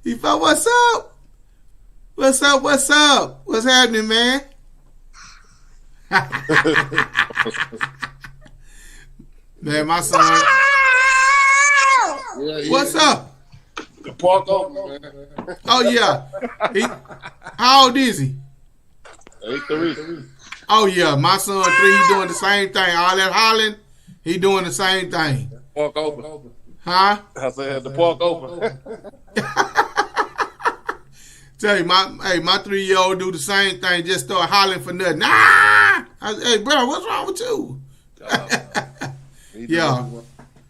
You thought, what's up? What's up? What's happening, man? Man, my son. What's up? The park open, man. Oh yeah. How old is he? 3. Oh yeah, my son 3. He doing the same thing. All that hollering, he doing the same thing. Park open. Huh? I said the park open. Say my 3-year-old do the same thing. Just start hollering for nothing. Ah! Hey, bro, what's wrong with you? Yeah.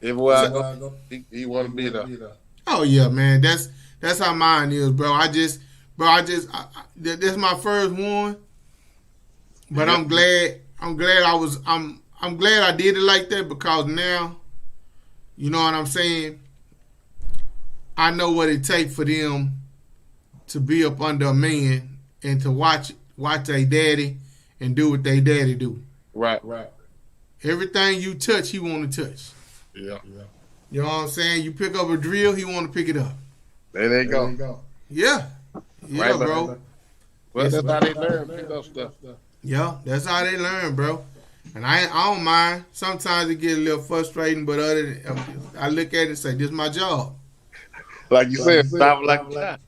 Everywhere I go, he want to be there. Oh yeah, man. That's how mine is, bro. That's my first one. But I'm glad I'm glad I did it like that, because now, you know what I'm saying, I know what it takes for them to be up under a man and to watch their daddy and do what their daddy do. Right. Everything you touch, he want to touch. Yeah. You know what I'm saying? You pick up a drill, he want to pick it up. There they go. Yeah, Right, bro. Well, that's how they learn pick up stuff. Yeah, that's how they learn, bro. And I don't mind. Sometimes it get a little frustrating, but I look at it and say, this is my job. Like you said, stop like that.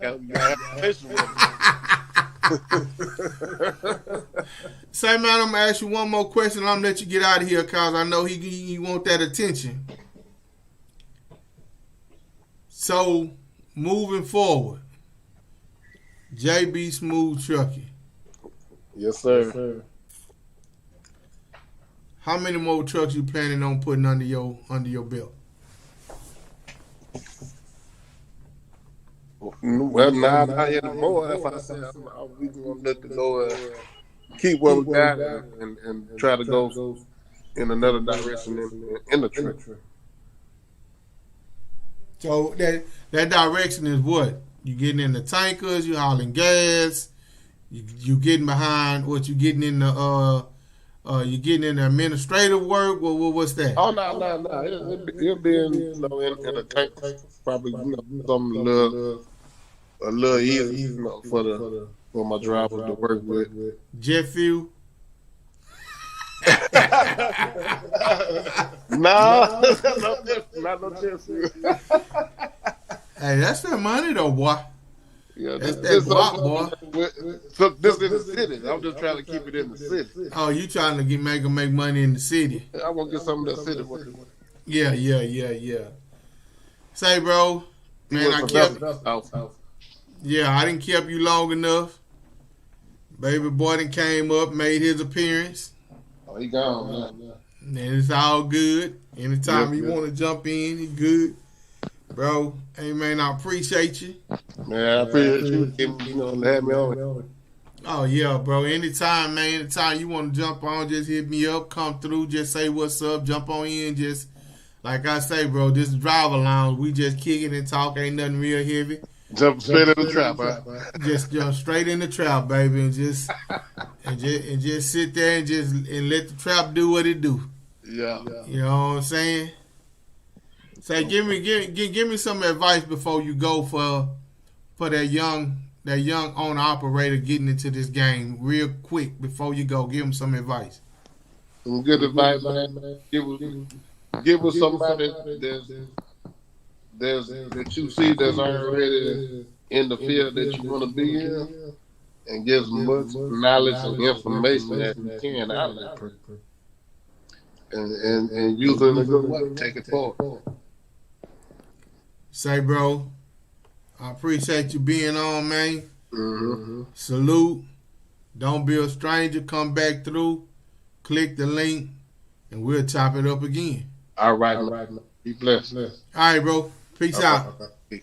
Say, man, I'm going to ask you one more question, and I'm going to let you get out of here, because I know he want that attention. So, moving forward, JB Smooth Trucking. Yes, sir. How many more trucks you planning on putting under your belt? Well, not anymore. If I say we gonna let it go, keep what we got and try to go in another direction in the truck. So that direction is what? You getting in the tankers, you hauling gas, you getting behind what you getting in the you getting in the administrative work. What's that? Oh no! It'll be in the tank, probably something a little easy, for my driver to work with. Jet fuel. No, not no jet fuel. Hey, that's that money though, boy. Yeah, that's that guap, boy. So this is the city. I'm just trying to keep it in the city. Oh, you trying to make money in the city? I want to get some of that city. Yeah. Say, bro, man, I didn't keep you long enough. Baby boy done came up, made his appearance. Oh, he gone, man. And it's all good. Anytime you want to jump in, he good. Bro, hey, man, I appreciate you. Man, I appreciate you. Have me on. Oh, yeah, bro. Anytime, man. Anytime you want to jump on, just hit me up. Come through. Just say what's up. Jump on in. Just, like I say, bro, this is driver lounge. We just kicking and talk. Ain't nothing real heavy. Jump straight in the trap, huh? Just jump straight in the trap, baby, and just sit there and let the trap do what it do. Yeah. You know what I'm saying? Say, give me some advice before you go for that young owner operator getting into this game real quick before you go. Give him some advice. Some good advice, man. Give us somebody that you see that's already in the field that you want to be in, and give as much knowledge and information as you can out of that person, and use it in a good way. Take it forward. Say, bro, I appreciate you being on, man. Mm-hmm. Salute. Don't be a stranger. Come back through. Click the link, and we'll chop it up again. All right. Be blessed. All right, bro. Peace out. Peace.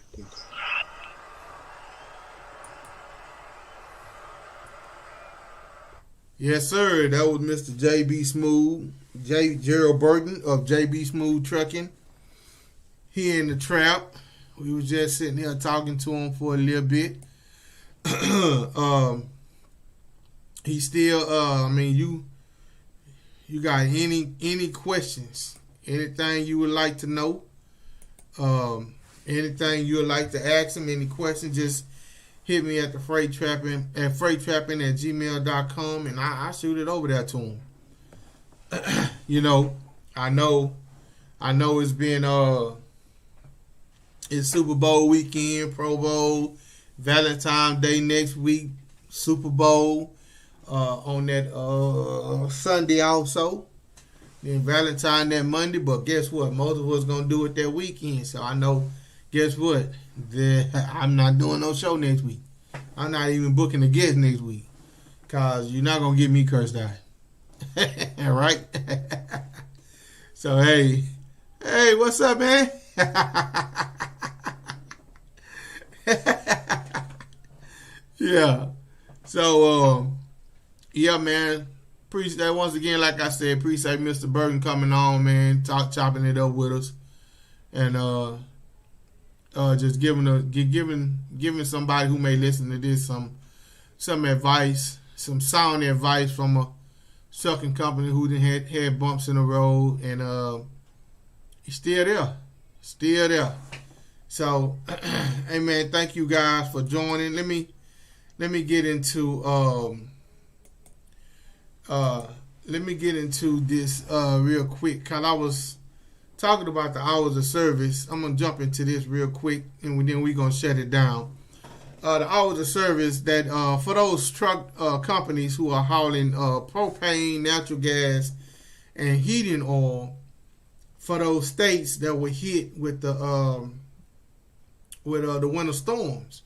Yes, sir. That was Mr. JB Smooth, JERALD BURTON of JB Smooth Trucking. He in the trap. We was just sitting here talking to him for a little bit. He still, you got any questions? Anything you would like to know? Anything you would like to ask him? Any questions? Just hit me at the freighttrapping@gmail.com, and I shoot it over there to him. I know it's been it's Super Bowl weekend, Pro Bowl, Valentine's Day next week, Super Bowl on that Sunday also. Then Valentine that Monday, but guess what? Most of us gonna do it that weekend. So I know, guess what? I'm not doing no show next week. I'm not even booking a guest next week because you're not going to get me cursed out. Right? So, hey, what's up, man? Yeah. So, yeah, man. Appreciate once again, like I said, appreciate Mr. Burton coming on, man, chopping it up with us, and just giving somebody who may listen to this some advice, some sound advice from a trucking company who had bumps in the road, and he's still there. So, hey man, thank you guys for joining. Let me get into this real quick, cause I was talking about the hours of service. I'm gonna jump into this real quick, and then we're gonna shut it down. The hours of service that for those truck companies who are hauling propane, natural gas, and heating oil for those states that were hit with the winter storms.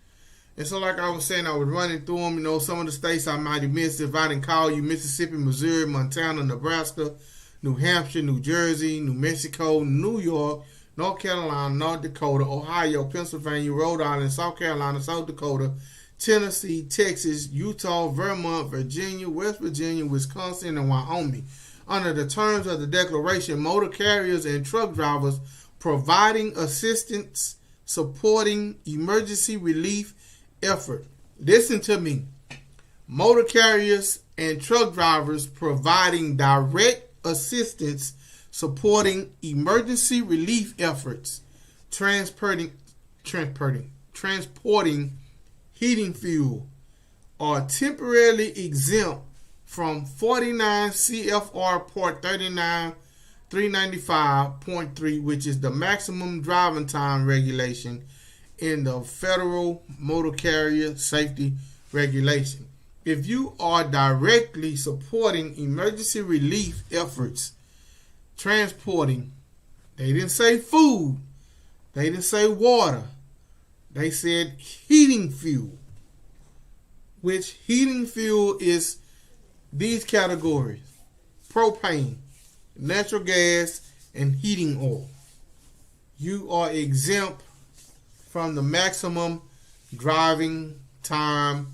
And so, like I was saying, I was running through them. You know, some of the states I might have missed if I didn't call you: Mississippi, Missouri, Montana, Nebraska, New Hampshire, New Jersey, New Mexico, New York, North Carolina, North Dakota, Ohio, Pennsylvania, Rhode Island, South Carolina, South Dakota, Tennessee, Texas, Utah, Vermont, Virginia, West Virginia, Wisconsin, and Wyoming. Under the terms of the declaration, motor carriers and truck drivers providing assistance, supporting emergency relief effort. Listen to me. Motor carriers and truck drivers providing direct assistance, supporting emergency relief efforts, transporting heating fuel, are temporarily exempt from 49 CFR Part 39 395.3, which is the maximum driving time regulation in the Federal Motor Carrier Safety Regulation. If you are directly supporting emergency relief efforts, transporting, they didn't say food, they didn't say water, they said heating fuel, which heating fuel is these categories: propane, natural gas, and heating oil. You are exempt from the maximum driving time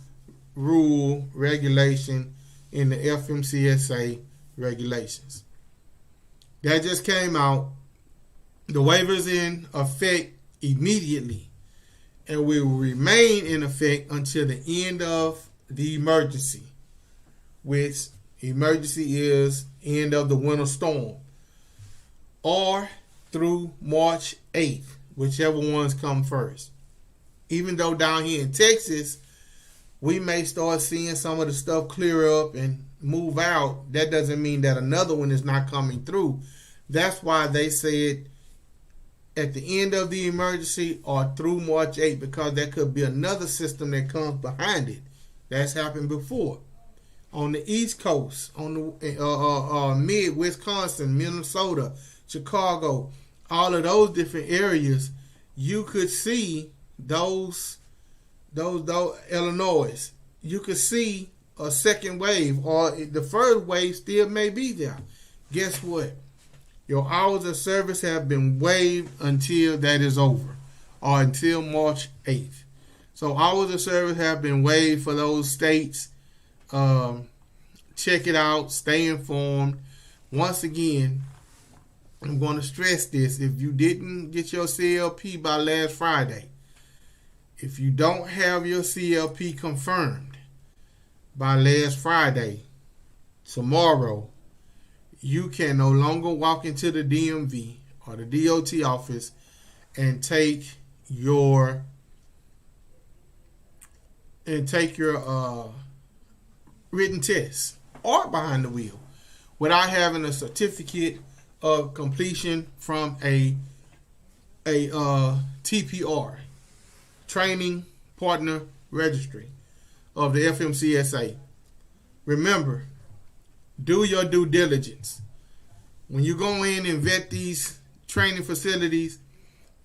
rule regulation in the FMCSA regulations. That just came out. The waiver's in effect immediately and will remain in effect until the end of the emergency, which emergency is end of the winter storm, or through March 8th, whichever ones come first. Even though down here in Texas, we may start seeing some of the stuff clear up and move out, that doesn't mean that another one is not coming through. That's why they said at the end of the emergency or through March 8th, because there could be another system that comes behind it. That's happened before. On the East Coast, on the mid-Wisconsin, Minnesota, Chicago, all of those different areas, you could see those Illinois, you could see a second wave, or the first wave still may be there. Guess what? Your hours of service have been waived until that is over, or until March 8th. So hours of service have been waived for those states. Check it out. Stay informed. Once again, I'm going to stress this. If you didn't get your CLP by last Friday, if you don't have your CLP confirmed by last Friday, tomorrow, you can no longer walk into the DMV or the DOT office and take your written test or behind the wheel without having a certificate of completion from a TPR, Training Partner Registry of the FMCSA. Remember, do your due diligence. When you go in and vet these training facilities,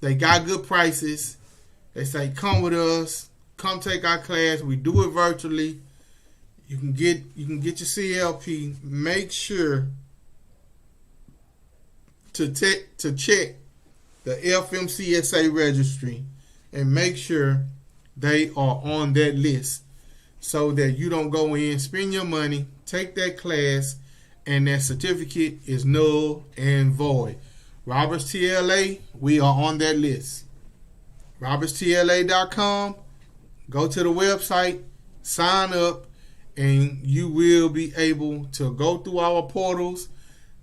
they got good prices. They say, come with us, come take our class. We do it virtually. You can get your CLP. Make sure to check the FMCSA registry and make sure they are on that list so that you don't go in, spend your money, take that class, and that certificate is null and void. Roberts TLA, we are on that list. RobertsTLA.com. Go to the website, sign up, and you will be able to go through our portals,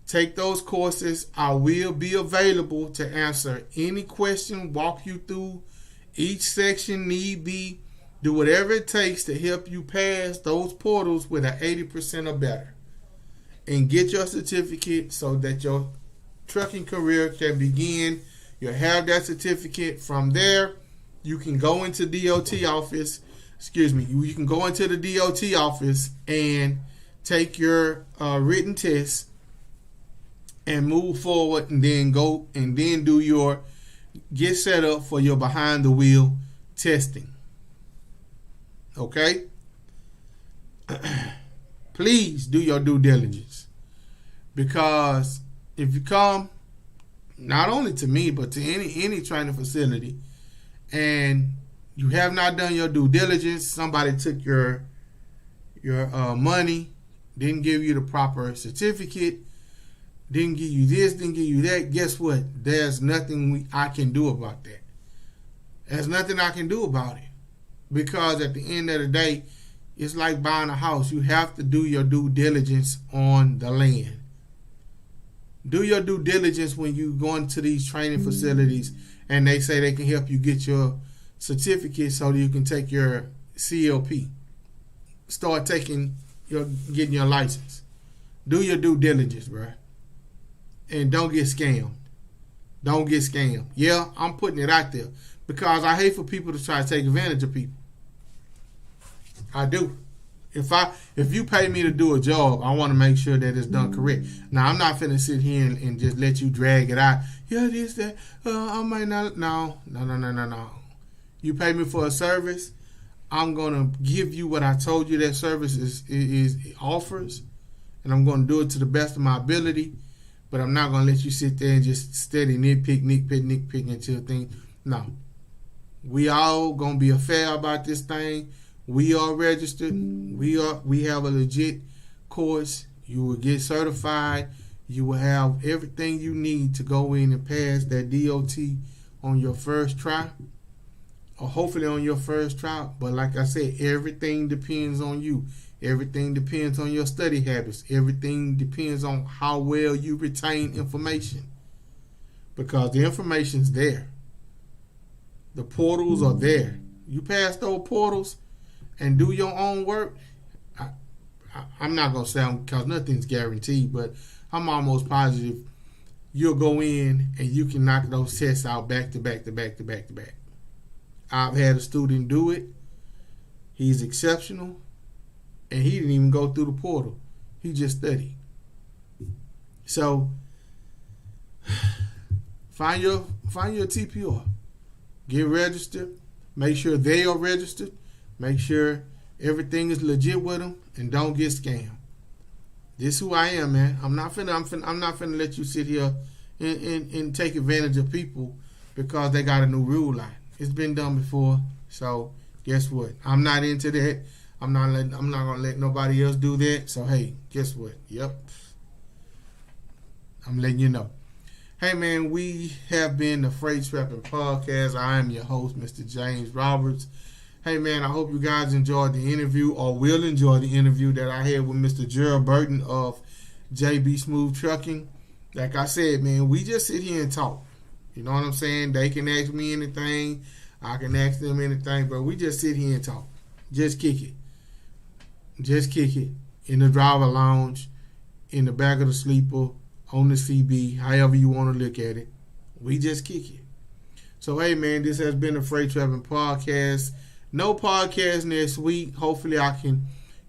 take those courses. I will be available to answer any question, walk you through each section need be, do whatever it takes to help you pass those portals with an 80% or better and get your certificate so that your trucking career can begin. You'll have that certificate. From there, you can go into DOT office. You can go into the DOT office and take your written test and move forward, and then do your get set up for your behind the wheel testing. Okay? Please do your due diligence, because if you come not only to me but to any training facility and you have not done your due diligence, somebody took your money, didn't give you the proper certificate, didn't give you this, didn't give you that, guess what? There's nothing I can do about that. There's nothing I can do about it, because at the end of the day, it's like buying a house. You have to do your due diligence on the land. Do your due diligence when you go into these training facilities and they say they can help you get your certificate so that you can take your CLP. Start getting your license. Do your due diligence, bro. And don't get scammed. Don't get scammed. Yeah, I'm putting it out there because I hate for people to try to take advantage of people. I do. If you pay me to do a job, I want to make sure that it's done correct. Now, I'm not finna sit here and just let you drag it out. Yeah, this, that. I might not. No. You pay me for a service. I'm gonna give you what I told you that service is offers, and I'm gonna do it to the best of my ability. But I'm not gonna let you sit there and just steady nitpick until things. No, we all gonna be fair about this thing. We are registered. We have a legit course. You will get certified. You will have everything you need to go in and pass that DOT on your first try, or hopefully on your first try. But like I said, everything depends on you. Everything depends on your study habits. Everything depends on how well you retain information, because the information's there. The portals are there. You pass those portals and do your own work. I'm not going to say, because nothing's guaranteed, but I'm almost positive you'll go in and you can knock those tests out back to back. I've had a student do it. He's exceptional, and he didn't even go through the portal. He just studied. So find your TPR. Get registered. Make sure they are registered. Make sure everything is legit with them, and don't get scammed. This is who I am, man. I'm not finna let you sit here and take advantage of people because they got a new rule out. It's been done before, so guess what? I'm not into that. I'm not gonna let nobody else do that. So hey, guess what? Yep, I'm letting you know. Hey man, we have been the Freight Trapping Podcast. I am your host, Mr. James Roberts. Hey man, I hope you guys enjoyed the interview, or will enjoy the interview that I had with Mr. JERALD Burton of JB Smooth Trucking. Like I said, man, we just sit here and talk. You know what I'm saying? They can ask me anything. I can ask them anything. But we just sit here and talk. Just kick it. Just kick it. In the driver lounge, in the back of the sleeper, on the CB, however you want to look at it. We just kick it. So, hey, man, this has been the Freight Trapping Podcast. No podcast next week. Hopefully, I can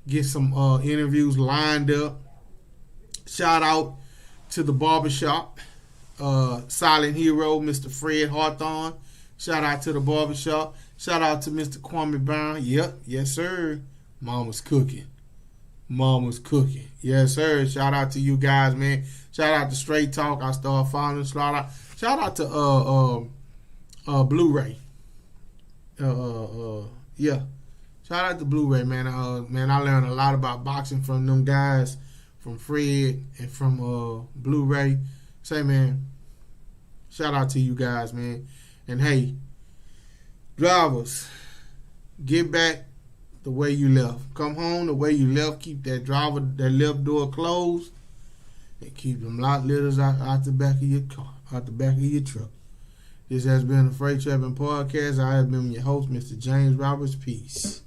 get some interviews lined up. Shout out to the barbershop, silent hero, Mr. Fred Hawthorne. Shout out to the barbershop. Shout out to Mr. Kwame Brown. Yep, yes sir. Mama's cooking. Mama's cooking. Yes sir. Shout out to you guys, man. Shout out to Straight Talk. I started following. Shout out to Blu-ray. Yeah. Shout out to Blu-ray, man. Man, I learned a lot about boxing from them guys, from Fred and from Blu-ray. Say, man, shout out to you guys, man. And hey, drivers, get back the way you left. Come home the way you left. Keep that left door closed, and keep them lot litters out the back of your car, out the back of your truck. This has been the Freight Trapping Podcast. I have been your host, Mr. James Roberts. Peace.